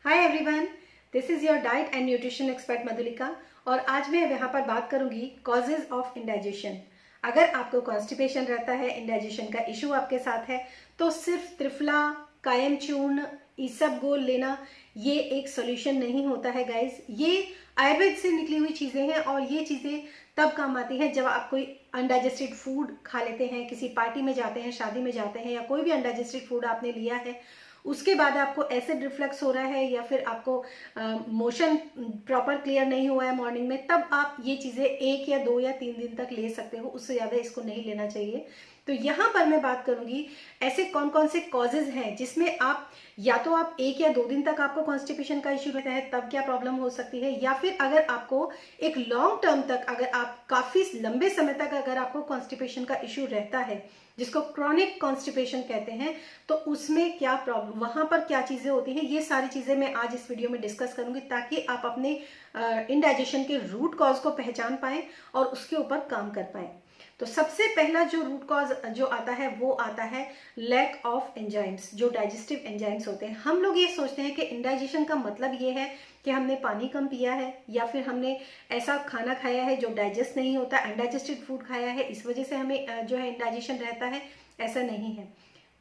Hi everyone, this is your diet and nutrition expert Madhulika. और आज मैं यहाँ पर बात करूँगी कॉजेज ऑफ इंडाइजेशन। अगर आपको कॉन्स्टिपेशन रहता है, इंडाइजेशन का इशू आपके साथ है, तो सिर्फ त्रिफला, कायम चूर्ण, इसबगोल लेना ये एक सोल्यूशन नहीं होता है गाइज। ये आयुर्वेद से निकली हुई चीज़ें हैं और ये चीज़ें तब काम आती हैं जब आप कोई अनडाइजेस्टेड फूड खा लेते हैं, किसी पार्टी में जाते हैं, शादी में जाते हैं, या कोई भी अनडाइजेस्टेड फूड आपने लिया है, उसके बाद आपको एसिड रिफ्लक्स हो रहा है या फिर आपको मोशन प्रॉपर क्लियर नहीं हुआ है मॉर्निंग में, तब आप ये चीज़ें 1 या 2 या 3 दिन तक ले सकते हो। उससे ज़्यादा इसको नहीं लेना चाहिए। तो यहाँ पर मैं बात करूंगी ऐसे कौन कौन से कॉजेज हैं जिसमें आप या तो आप 1 या 2 दिन तक आपको कॉन्स्टिपेशन का इश्यू रहता है, तब क्या प्रॉब्लम हो सकती है, या फिर अगर आपको एक लॉन्ग टर्म तक, अगर आप काफ़ी लंबे समय तक अगर आपको कॉन्स्टिपेशन का इश्यू रहता है, जिसको क्रॉनिक कॉन्स्टिपेशन कहते हैं, तो उसमें क्या प्रॉब्लम, वहां पर क्या चीज़ें होती हैं, ये सारी चीज़ें मैं आज इस वीडियो में डिस्कस करूंगी ताकि आप अपने इंडाइजेशन के रूट कॉज को पहचान पाएं और उसके ऊपर काम कर पाएं। तो सबसे पहला जो रूट कॉज जो आता है वो आता है लैक ऑफ एंजाइम्स। जो डाइजेस्टिव एंजाइम्स होते हैं, हम लोग ये सोचते हैं कि इंडाइजेशन का मतलब ये है कि हमने पानी कम पिया है या फिर हमने ऐसा खाना खाया है जो डाइजेस्ट नहीं होता, अनडाइजेस्टेड फूड खाया है, इस वजह से हमें जो है इंडाइजेशन रहता है। ऐसा नहीं है।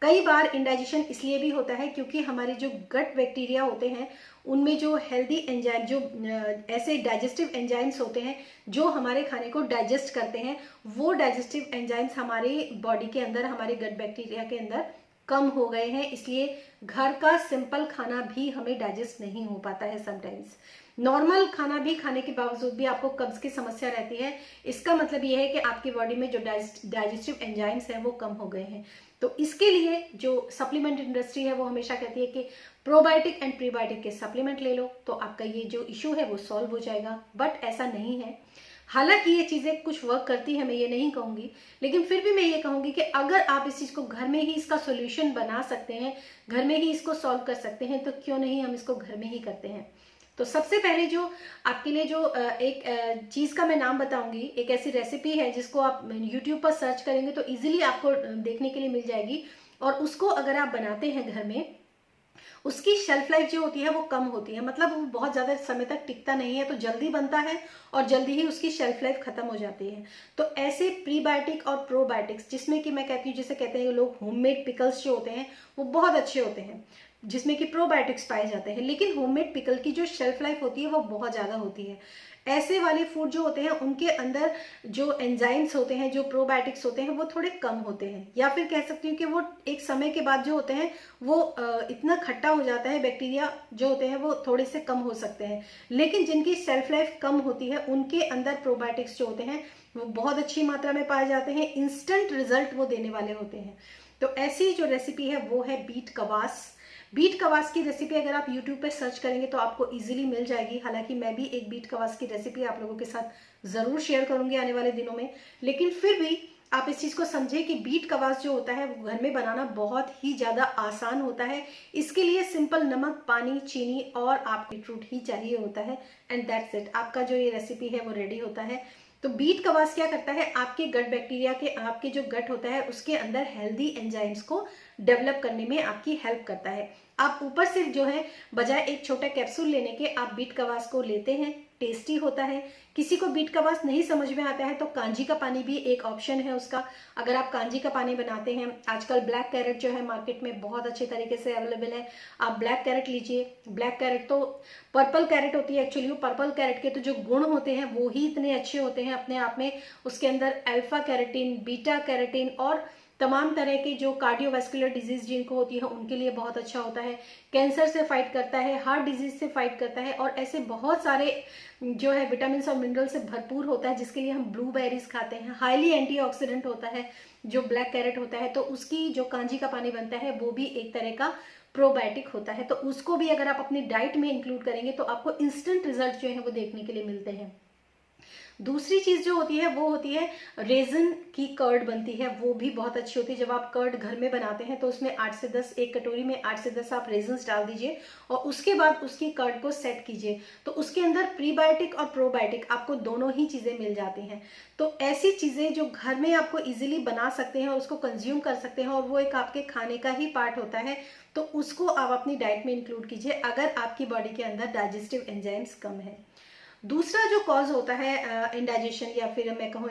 कई बार इंडाइजेशन इसलिए भी होता है क्योंकि हमारे जो गट बैक्टीरिया होते हैं उनमें जो हेल्दी एंजाइम, जो ऐसे डाइजेस्टिव एंजाइम्स होते हैं जो हमारे खाने को डाइजेस्ट करते हैं, वो डाइजेस्टिव एंजाइम्स हमारे बॉडी के अंदर, हमारे गट बैक्टीरिया के अंदर कम हो गए हैं। इसलिए घर का सिंपल खाना भी हमें डाइजेस्ट नहीं हो पाता है। समटाइम्स नॉर्मल खाना भी खाने के बावजूद भी आपको कब्ज की समस्या रहती है। इसका मतलब यह है कि आपकी बॉडी में जो डाइजेस्टिव एंजाइम्स हैं वो कम हो गए हैं। तो इसके लिए जो सप्लीमेंट इंडस्ट्री है वो हमेशा कहती है कि प्रोबायोटिक एंड प्रीबायोटिक के सप्लीमेंट ले लो तो आपका ये जो इशू है वो सॉल्व हो जाएगा। बट ऐसा नहीं है। हालांकि ये चीज़ें कुछ वर्क करती है, मैं ये नहीं कहूँगी, लेकिन फिर भी मैं ये कहूँगी कि अगर आप इस चीज़ को घर में ही इसका सोल्यूशन बना सकते हैं, घर में ही इसको सॉल्व कर सकते हैं, तो क्यों नहीं हम इसको घर में ही करते हैं। तो सबसे पहले जो आपके लिए जो एक चीज़ का मैं नाम बताऊंगी, एक ऐसी रेसिपी है जिसको आप यूट्यूब पर सर्च करेंगे तो इजीली आपको देखने के लिए मिल जाएगी। और उसको अगर आप बनाते हैं घर में, उसकी शेल्फ लाइफ जो होती है वो कम होती है, मतलब वो बहुत ज़्यादा समय तक टिकता नहीं है, तो जल्दी बनता है और जल्दी ही उसकी शेल्फ लाइफ खत्म हो जाती है। तो ऐसे प्रीबायोटिक और प्रोबायोटिक्स, जिसमें कि मैं कहती हूँ, जिसे कहते हैं लोग होममेड पिकल्स जो होते हैं वो बहुत अच्छे होते हैं, जिसमें कि प्रोबायोटिक्स पाए जाते हैं। लेकिन होममेड पिकल की जो शेल्फ लाइफ होती है वो बहुत ज़्यादा होती है। ऐसे वाले फूड जो होते हैं उनके अंदर जो एंजाइम्स होते हैं, जो प्रोबायोटिक्स होते हैं, वो थोड़े कम होते हैं, या फिर कह सकती हूँ कि वो एक समय के बाद जो होते हैं वो इतना खट्टा हो जाता है, बैक्टीरिया जो होते हैं वो थोड़े से कम हो सकते हैं। लेकिन जिनकी शेल्फ लाइफ कम होती है उनके अंदर प्रोबायोटिक्स जो होते हैं वो बहुत अच्छी मात्रा में पाए जाते हैं, इंस्टेंट रिजल्ट वो देने वाले होते हैं। तो ऐसी जो रेसिपी है वो है बीट कवास। बीट कवास की रेसिपी अगर आप YouTube पे सर्च करेंगे तो आपको इजीली मिल जाएगी। हालांकि मैं भी एक बीट कवास की रेसिपी आप लोगों के साथ ज़रूर शेयर करूंगी आने वाले दिनों में, लेकिन फिर भी आप इस चीज़ को समझें कि बीट कवास जो होता है वो घर में बनाना बहुत ही ज़्यादा आसान होता है। इसके लिए सिंपल नमक, पानी, चीनी और आपको बीटरूट ही चाहिए होता है, एंड दैट्स इट। आपका जो ये रेसिपी है वो रेडी होता है। तो बीट कवास क्या करता है, आपके गट बैक्टीरिया के, आपके जो गट होता है उसके अंदर हेल्दी एंजाइम्स को डेवलप करने में आपकी हेल्प करता है। आप ऊपर से जो है बजाय एक छोटा कैप्सूल लेने के आप बीट कवास को लेते हैं, टेस्टी होता है। किसी को बीट कवास नहीं समझ में आता है तो कांजी का पानी भी एक ऑप्शन है उसका। अगर आप कांजी का पानी बनाते हैं, आजकल ब्लैक कैरेट जो है मार्केट में बहुत अच्छे तरीके से अवेलेबल है, आप ब्लैक कैरेट लीजिए। ब्लैक कैरेट तो पर्पल कैरेट होती है एक्चुअली, वो पर्पल कैरेट के तो जो गुण होते हैं वो ही इतने अच्छे होते हैं अपने आप में। उसके अंदर अल्फा कैरेटीन, बीटा कैरेटीन और तमाम तरह के जो कार्डियोवैस्कुलर डिजीज जिनको होती है उनके लिए बहुत अच्छा होता है। कैंसर से फाइट करता है, हार्ट डिजीज से फाइट करता है, और ऐसे बहुत सारे जो है विटामिन और मिनरल से भरपूर होता है, जिसके लिए हम ब्लूबेरीज खाते हैं। हाईली एंटीऑक्सीडेंट होता है जो ब्लैक कैरेट होता है, तो उसकी जो कांजी का पानी बनता है वो भी एक तरह का प्रोबायोटिक होता है। तो उसको भी अगर आप अपनी डाइट में इंक्लूड करेंगे तो आपको इंस्टेंट रिजल्ट जो है वो देखने के लिए मिलते हैं। दूसरी चीज़ जो होती है वो होती है रेजन की कर्ड बनती है, वो भी बहुत अच्छी होती है। जब आप कर्ड घर में बनाते हैं तो उसमें 8 से 10, एक कटोरी में 8 से 10 आप रेजन्स डाल दीजिए और उसके बाद उसकी कर्ड को सेट कीजिए, तो उसके अंदर प्रीबायोटिक और प्रोबायोटिक आपको दोनों ही चीज़ें मिल जाती हैं। तो ऐसी चीज़ें जो घर में आपको इजीली बना सकते हैं और उसको कंज्यूम कर सकते हैं और वो एक आपके खाने का ही पार्ट होता है, तो उसको आप अपनी डाइट में इंक्लूड कीजिए अगर आपकी बॉडी के अंदर डाइजेस्टिव एंजाइम्स कम है। दूसरा जो कॉज होता है इंडाइजेशन या फिर मैं कहूँ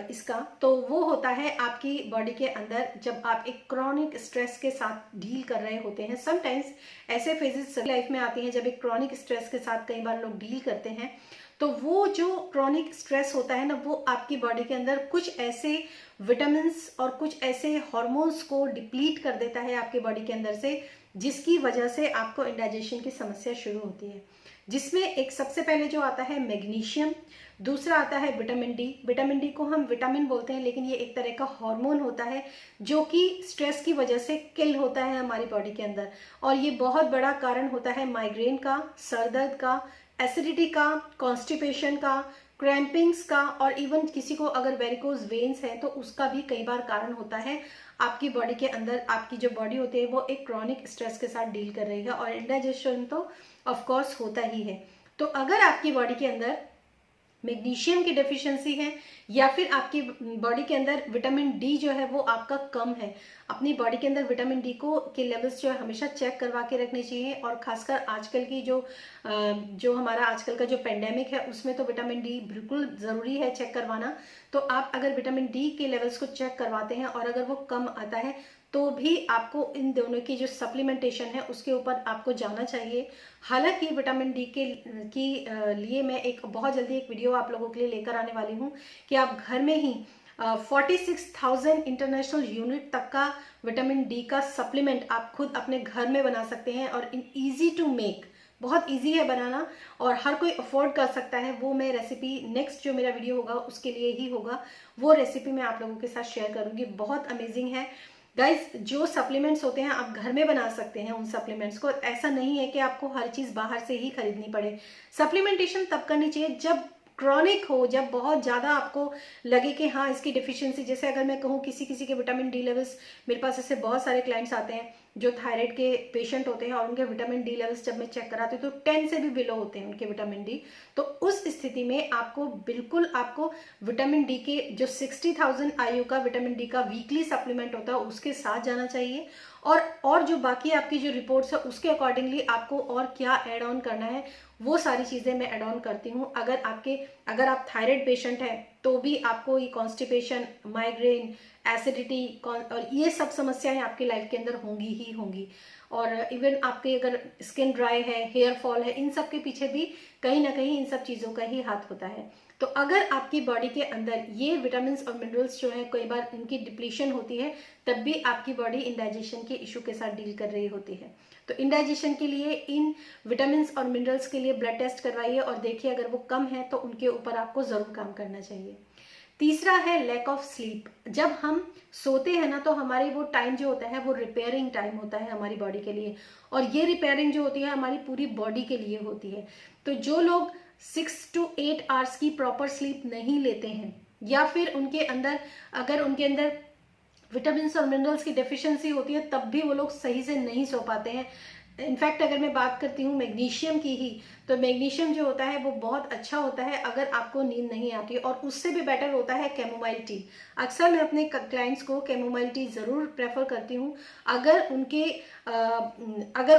इसका, तो वो होता है आपकी बॉडी के अंदर जब आप एक क्रॉनिक स्ट्रेस के साथ डील कर रहे होते हैं। समटाइम्स ऐसे फेजेस सभी लाइफ में आती हैं जब एक क्रॉनिक स्ट्रेस के साथ कई बार लोग डील करते हैं, तो वो जो क्रॉनिक स्ट्रेस होता है ना, वो आपकी बॉडी के अंदर कुछ ऐसे विटामिन और कुछ ऐसे हार्मोन्स को डिप्लीट कर देता है आपके बॉडी के अंदर से, जिसकी वजह से आपको इंडाइजेशन की समस्या शुरू होती है। जिसमें एक सबसे पहले जो आता है मैग्नीशियम, दूसरा आता है विटामिन डी। विटामिन डी को हम विटामिन बोलते हैं, लेकिन ये एक तरह का हार्मोन होता है जो कि स्ट्रेस की वजह से किल होता है हमारी बॉडी के अंदर, और ये बहुत बड़ा कारण होता है माइग्रेन का, सर दर्द का, एसिडिटी का, कॉन्स्टिपेशन का, क्रैम्पिंग्स का, और इवन किसी को अगर वेरिकोज वेन्स है तो उसका भी कई बार कारण होता है। आपकी बॉडी के अंदर आपकी जो बॉडी होती है वो एक क्रॉनिक स्ट्रेस के साथ डील कर रही है, और इंडाइजेशन तो ऑफ कोर्स होता ही है। तो अगर आपकी बॉडी के अंदर मैग्नीशियम की डेफिशिएंसी है या फिर आपकी बॉडी के अंदर विटामिन डी जो है वो आपका कम है, अपनी बॉडी के अंदर विटामिन डी को के लेवल्स जो है हमेशा चेक करवा के रखने चाहिए। और खासकर आजकल की जो हमारा आजकल का जो पेंडेमिक है उसमें तो विटामिन डी बिल्कुल ज़रूरी है चेक करवाना। तो आप अगर विटामिन डी के लेवल्स को चेक करवाते हैं और अगर वो कम आता है तो भी आपको इन दोनों की जो सप्लीमेंटेशन है उसके ऊपर आपको जाना चाहिए। हालांकि विटामिन डी के लिए मैं एक बहुत जल्दी एक वीडियो आप लोगों के लिए लेकर आने वाली हूँ कि आप घर में ही 46,000 इंटरनेशनल यूनिट तक का विटामिन डी का सप्लीमेंट आप खुद अपने घर में बना सकते हैं, और इन ईजी टू मेक, बहुत इजी है बनाना और हर कोई अफोर्ड कर सकता है। वो मैं रेसिपी नेक्स्ट जो मेरा वीडियो होगा उसके लिए ही होगा, वो रेसिपी मैं आप लोगों के साथ शेयर करूंगी। बहुत अमेजिंग है गाइज, जो सप्लीमेंट्स होते हैं आप घर में बना सकते हैं उन सप्लीमेंट्स को। ऐसा नहीं है कि आपको हर चीज़ बाहर से ही खरीदनी पड़े। सप्लीमेंटेशन तब करनी चाहिए जब क्रॉनिक हो, जब बहुत ज़्यादा आपको लगे कि हाँ इसकी डिफिशियंसी, जैसे अगर मैं कहूँ किसी किसी के विटामिन डी लेवल्स, मेरे पास ऐसे बहुत सारे क्लाइंट्स आते हैं जो थायराइड के पेशेंट होते हैं और उनके विटामिन डी लेवल्स जब मैं चेक कराती हूँ तो 10 से भी बिलो होते हैं उनके विटामिन डी। तो उस स्थिति में आपको बिल्कुल आपको विटामिन डी के जो 60,000 IU का विटामिन डी का वीकली सप्लीमेंट होता है उसके साथ जाना चाहिए, और जो बाकी आपकी जो रिपोर्ट्स है उसके अकॉर्डिंगली आपको और क्या ऐड ऑन करना है वो सारी चीज़ें मैं ऐड ऑन करती हूँ। अगर आप थायराइड पेशेंट हैं तो भी आपको ये कॉन्स्टिपेशन, माइग्रेन, एसिडिटी और ये सब समस्याएं आपकी लाइफ के अंदर होंगी ही होंगी। और इवन आपके अगर स्किन ड्राई है, हेयर फॉल है, इन सब के पीछे भी कहीं ना कहीं इन सब चीज़ों का ही हाथ होता है। तो अगर आपकी बॉडी के अंदर ये विटामिन और मिनरल्स जो है कई बार इनकी डिप्लीशन होती है, तब भी आपकी बॉडी इंडाइजेशन के इशू के साथ डील कर रही होती है। तो इंडाइजेशन के लिए इन विटामिन और मिनरल्स के लिए ब्लड टेस्ट करवाइए और देखिए अगर वो कम है तो उनके ऊपर आपको ज़रूर काम करना चाहिए। तीसरा है लैक ऑफ स्लीप। जब हम सोते हैं ना तो हमारी वो टाइम जो होता है वो रिपेयरिंग टाइम होता है हमारी बॉडी के लिए, और ये रिपेयरिंग जो होती है हमारी पूरी बॉडी के लिए होती है। तो जो लोग 6 to 8 आवर्स की प्रॉपर स्लीप नहीं लेते हैं, या फिर उनके अंदर अगर उनके अंदर विटामिन और मिनरल्स की डेफिशिएंसी होती है तब भी वो लोग सही से नहीं सो पाते हैं। इनफैक्ट अगर मैं बात करती हूँ मैग्नीशियम की ही, तो मैग्नीशियम जो होता है वो बहुत अच्छा होता है अगर आपको नींद नहीं आती, और उससे भी बेटर होता है कैमोमाइल टी। अक्सर मैं अपने क्लाइंट्स को कैमोमाइल टी ज़रूर प्रेफर करती हूँ अगर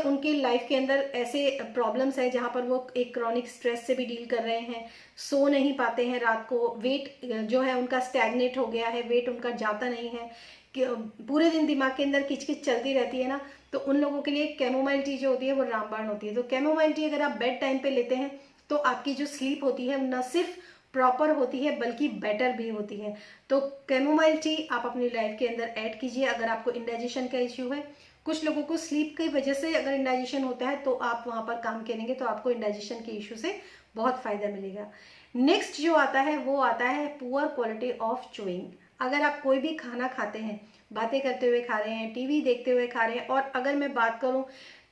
उनके लाइफ के अंदर ऐसे प्रॉब्लम्स है जहाँ पर वो एक क्रॉनिक स्ट्रेस से भी डील कर रहे हैं, सो नहीं पाते हैं रात को, वेट जो है उनका स्टैग्नेट हो गया है, वेट उनका जाता नहीं है, कि पूरे दिन दिमाग के अंदर किचकिच चलती रहती है ना, तो उन लोगों के लिए कैमोमाइल टी जो होती है वो रामबाण होती है। तो कैमोमाइल टी अगर आप बेड टाइम पे लेते हैं तो आपकी जो स्लीप होती है न सिर्फ प्रॉपर होती है बल्कि बेटर भी होती है। तो कैमोमाइल टी आप अपनी लाइफ के अंदर ऐड कीजिए अगर आपको इंडाइजेशन का इश्यू है। कुछ लोगों को स्लीप की वजह से अगर इंडाइजेशन होता है तो आप वहाँ पर काम करेंगे तो आपको इंडाइजेशन के इशू से बहुत फ़ायदा मिलेगा। नेक्स्ट जो आता है वो आता है पुअर क्वालिटी ऑफ च्यूइंग। अगर आप कोई भी खाना खाते हैं, बातें करते हुए खा रहे हैं, टीवी देखते हुए खा रहे हैं, और अगर मैं बात करूं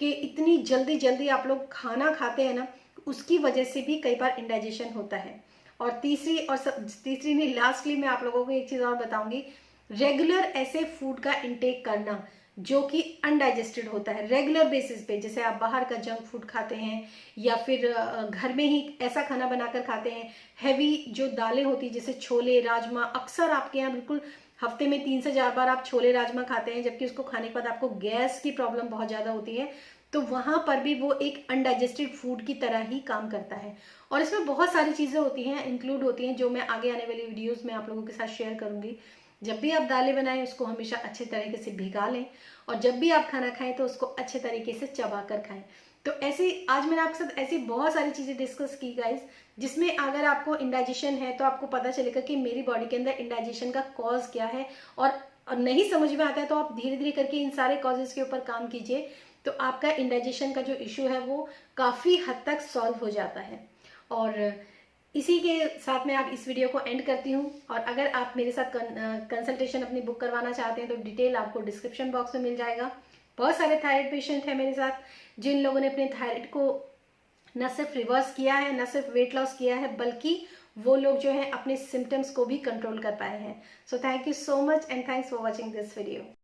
कि इतनी जल्दी जल्दी आप लोग खाना खाते हैं ना, उसकी वजह से भी कई बार इंडाइजेशन होता है। और तीसरी नहीं, लास्टली मैं आप लोगों को एक चीज़ और बताऊंगी, रेगुलर ऐसे फूड का इंटेक करना जो कि अनडाइजेस्टेड होता है रेगुलर बेसिस पे। जैसे आप बाहर का जंक फूड खाते हैं या फिर घर में ही ऐसा खाना बनाकर खाते हैं, हैवी जो दालें होती है जैसे छोले राजमा, अक्सर आपके यहाँ बिल्कुल हफ्ते में 3 से 4 बार आप छोले राजमा खाते हैं, जबकि उसको खाने के बाद आपको गैस की प्रॉब्लम बहुत ज़्यादा होती है, तो वहां पर भी वो एक अनडाइजेस्टेड फूड की तरह ही काम करता है। और इसमें बहुत सारी चीज़ें होती हैं, इंक्लूड होती हैं, जो मैं आगे आने वाली वीडियोज़ में आप लोगों के साथ शेयर करूंगी। जब भी आप दालें बनाएं उसको हमेशा अच्छे तरीके से भिगा लें, और जब भी आप खाना खाएं तो उसको अच्छे तरीके से चबा कर खाएं। तो ऐसे आज मैंने आपके साथ ऐसी बहुत सारी चीज़ें डिस्कस की गाइज, जिसमें अगर आपको इंडाइजेशन है तो आपको पता चलेगा कि मेरी बॉडी के अंदर इंडाइजेशन का कॉज क्या है, और नहीं समझ में आता है तो आप धीरे धीरे करके इन सारे कॉजेज के ऊपर काम कीजिए, तो आपका इंडाइजेशन का जो इशू है वो काफ़ी हद तक सॉल्व हो जाता है। और इसी के साथ मैं आप इस वीडियो को एंड करती हूँ। और अगर आप मेरे साथ कंसल्टेशन अपनी बुक करवाना चाहते हैं तो डिटेल आपको डिस्क्रिप्शन बॉक्स में मिल जाएगा। बहुत सारे थायराइड पेशेंट हैं मेरे साथ, जिन लोगों ने अपने थायराइड को न सिर्फ रिवर्स किया है, न सिर्फ वेट लॉस किया है, बल्कि वो लोग जो है अपने सिम्टम्स को भी कंट्रोल कर पाए हैं। So thank you so much and thanks for watching this video.